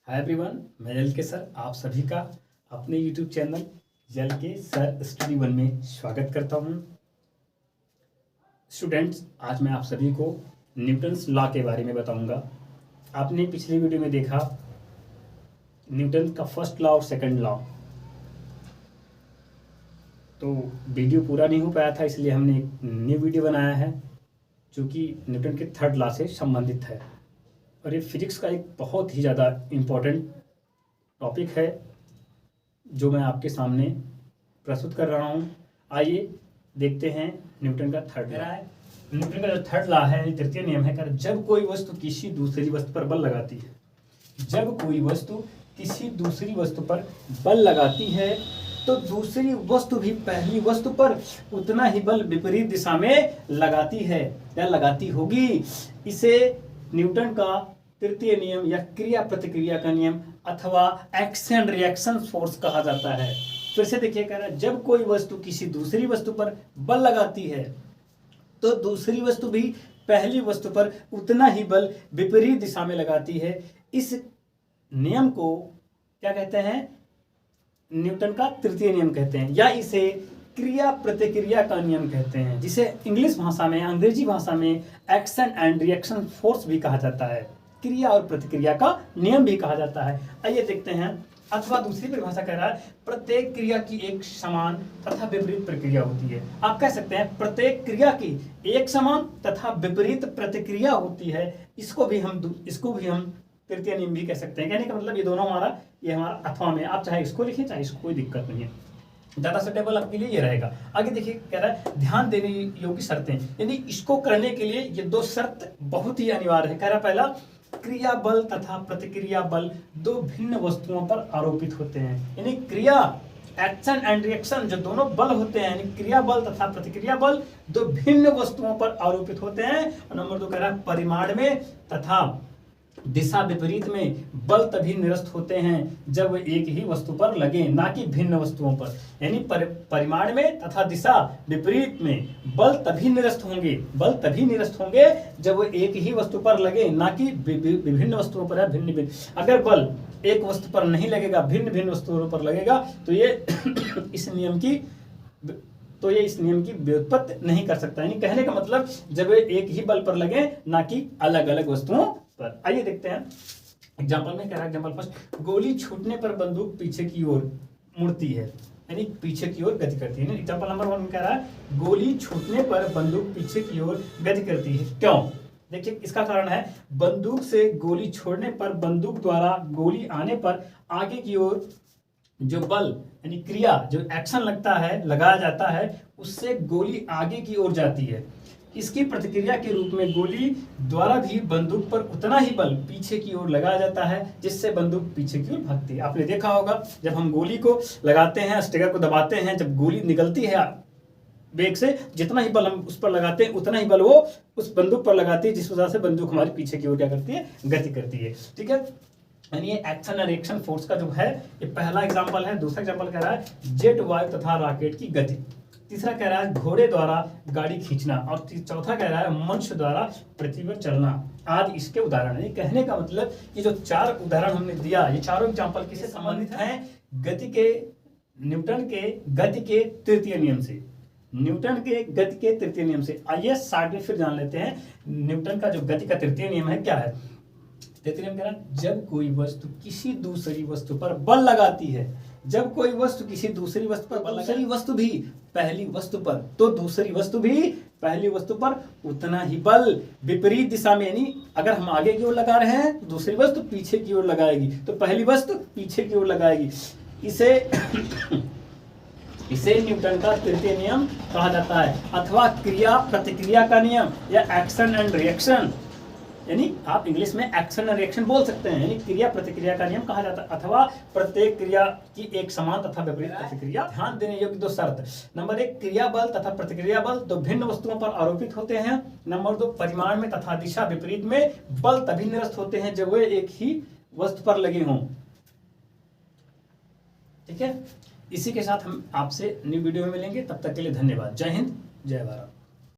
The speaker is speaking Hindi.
हाय एवरीवन, मैं जल के सर आप सभी का अपने यूट्यूब चैनल जल के सर स्टडी वन में स्वागत करता हूं। स्टूडेंट्स, आज मैं आप सभी को न्यूटन्स लॉ के बारे में बताऊंगा। आपने पिछली वीडियो में देखा न्यूटन का फर्स्ट लॉ और सेकंड लॉ, तो वीडियो पूरा नहीं हो पाया था, इसलिए हमने एक न्यू वीडियो बनाया है जो कि न्यूटन के थर्ड लॉ से संबंधित है। और ये फिजिक्स का एक बहुत ही ज़्यादा इम्पोर्टेंट टॉपिक है जो मैं आपके सामने प्रस्तुत कर रहा हूँ। आइए देखते हैं न्यूटन का थर्ड लॉ। न्यूटन का जो थर्ड लॉ है, तृतीय नियम है, जब कोई वस्तु किसी दूसरी वस्तु पर बल लगाती है, जब कोई वस्तु किसी दूसरी वस्तु पर बल लगाती है तो दूसरी वस्तु भी पहली वस्तु पर उतना ही बल विपरीत दिशा में लगाती है या लगाती होगी। इसे न्यूटन का तृतीय नियम या क्रिया प्रतिक्रिया का नियम अथवा एक्शन रिएक्शन फोर्स कहा जाता है। फिर से देखिए, कह रहा है जब कोई वस्तु किसी दूसरी वस्तु पर बल लगाती है तो दूसरी वस्तु भी पहली वस्तु पर उतना ही बल विपरीत दिशा में लगाती है। इस नियम को क्या कहते हैं? न्यूटन का तृतीय नियम कहते हैं, या इसे क्रिया प्रतिक्रिया का नियम कहते हैं, जिसे इंग्लिश भाषा में, अंग्रेजी भाषा में एक्शन एंड रिएक्शन फोर्स भी कहा जाता है, क्रिया और प्रतिक्रिया का नियम भी कहा जाता है। आइए देखते हैं। अथवा दूसरी परिभाषा कह रहा है प्रत्येक क्रिया की एक समान तथा विपरीत प्रक्रिया होती है। आप कह सकते हैं प्रत्येक क्रिया की एक समान तथा विपरीत प्रतिक्रिया होती है। इसको भी हम तृतीय नियम भी कह सकते हैं। कहने का मतलब ये दोनों ये हमारा अथवा में, आप चाहे इसको लिखें चाहे इसको, कोई दिक्कत नहीं है, ज्यादा सुटेबल आपके लिए ये रहेगा। आगे देखिए, कह रहा है ध्यान देने योग्य शर्तें, यानी इसको करने के लिए ये दो शर्त बहुत ही अनिवार्य है। कह रहा पहला, क्रिया बल तथा प्रतिक्रिया बल दो भिन्न वस्तुओं पर आरोपित होते हैं। यानी क्रिया, एक्शन एंड रिएक्शन, जो दोनों बल होते हैं, यानी क्रिया बल तथा प्रतिक्रिया बल दो भिन्न वस्तुओं पर आरोपित होते हैं। और नंबर 2 कह रहा है परिमाण में तथा दिशा विपरीत में बल तभी निरस्त होते हैं जब एक ही वस्तु पर लगे, ना कि भिन्न वस्तुओं पर। यानी परिमाण में तथा दिशा विपरीत में बल तभी निरस्त होंगे जब वो एक ही वस्तु पर लगे, ना कि विभिन्न वस्तुओं पर या भिन्न। अगर बल एक वस्तु पर नहीं लगेगा, भिन्न भिन्न वस्तुओं पर लगेगा, तो ये इस नियम की व्युत्पत्ति नहीं कर सकता। यानी कहने का मतलब जब एक ही बल पर लगे, ना कि अलग अलग वस्तुओं पर। आइए देखते हैं एग्जांपल में। कह रहा है एग्जांपल फर्स्ट, गोली छूटने पर बंदूक पीछे की ओर मुड़ती है, यानी पीछे की ओर गति करती है। एग्जांपल नंबर 1 में कह रहा है गोली छूटने पर बंदूक पीछे की ओर गति करती है। क्यों? देखिए, इसका कारण है बंदूक से गोली छोड़ने पर बंदूक द्वारा गोली आने पर आगे की ओर जो बल यानी क्रिया, जो एक्शन लगाया जाता है, उससे गोली आगे की ओर जाती है। इसकी प्रतिक्रिया के रूप में गोली द्वारा भी बंदूक पर उतना ही बल पीछे की ओर लगाया जाता है, जिससे बंदूक पीछे की ओर भागती है। आपने देखा होगा जब हम गोली को लगाते हैं, स्टिगर को दबाते हैं, जब गोली निकलती है बेग से, जितना ही बल हम उस पर लगाते हैं उतना ही बल वो उस बंदूक पर लगाती है, जिस वजह से बंदूक हमारी पीछे की ओर क्या करती है? गति करती है। ठीक है, यानी ये एक्शन और रिएक्शन फोर्स का जो है, ये पहला एग्जांपल है। दूसरा एग्जांपल कह रहा है जेट वायु तथा रॉकेट की गति। तीसरा कह रहा है घोड़े द्वारा गाड़ी खींचना। और चौथा कह रहा है मनुष्य द्वारा पृथ्वी पर चलना आदि इसके उदाहरण है। कहने का मतलब ये जो 4 उदाहरण हमने दिया, ये चारों एग्जांपल किससे संबंधित हैं? न्यूटन के गति के तृतीय नियम से। न्यूटन के गति के तृतीय नियम से। आइए साइड में फिर जान लेते हैं न्यूटन का जो गति का तृतीय नियम है क्या है। तृतीय नियम कह रहा है जब कोई वस्तु किसी दूसरी वस्तु पर बल लगाती है, जब कोई वस्तु किसी दूसरी वस्तु पर बल, दूसरी वस्तु भी पहली वस्तु पर, तो दूसरी वस्तु भी पहली वस्तु पर उतना ही बल विपरीत दिशा में, यानी अगर हम आगे की ओर लगा रहे हैं तो दूसरी वस्तु पीछे की ओर लगाएगी, तो पहली वस्तु पीछे की ओर लगाएगी। इसे न्यूटन का तृतीय नियम कहा जाता है, अथवा क्रिया प्रतिक्रिया का नियम या एक्शन एंड रिएक्शन, यानी आप इंग्लिश में एक्शन एंड रिएक्शन बोल सकते हैं, यानी क्रिया प्रतिक्रिया का नियम कहा जाता है। अथवा प्रत्येक क्रिया की एक समान तथा विपरीत प्रतिक्रिया। ध्यान देने योग्य 2 शर्त। नंबर 1, क्रिया बल तथा प्रतिक्रिया बल दो भिन्न वस्तुओं पर आरोपित होते हैं। नंबर 2, परिमाण में तथा दिशा विपरीत में बल तभी निरस्त होते हैं जब वे एक ही वस्तु पर लगे हों। ठीक है, इसी के साथ हम आपसे न्यू वीडियो में मिलेंगे। तब तक के लिए धन्यवाद। जय हिंद, जय भारत।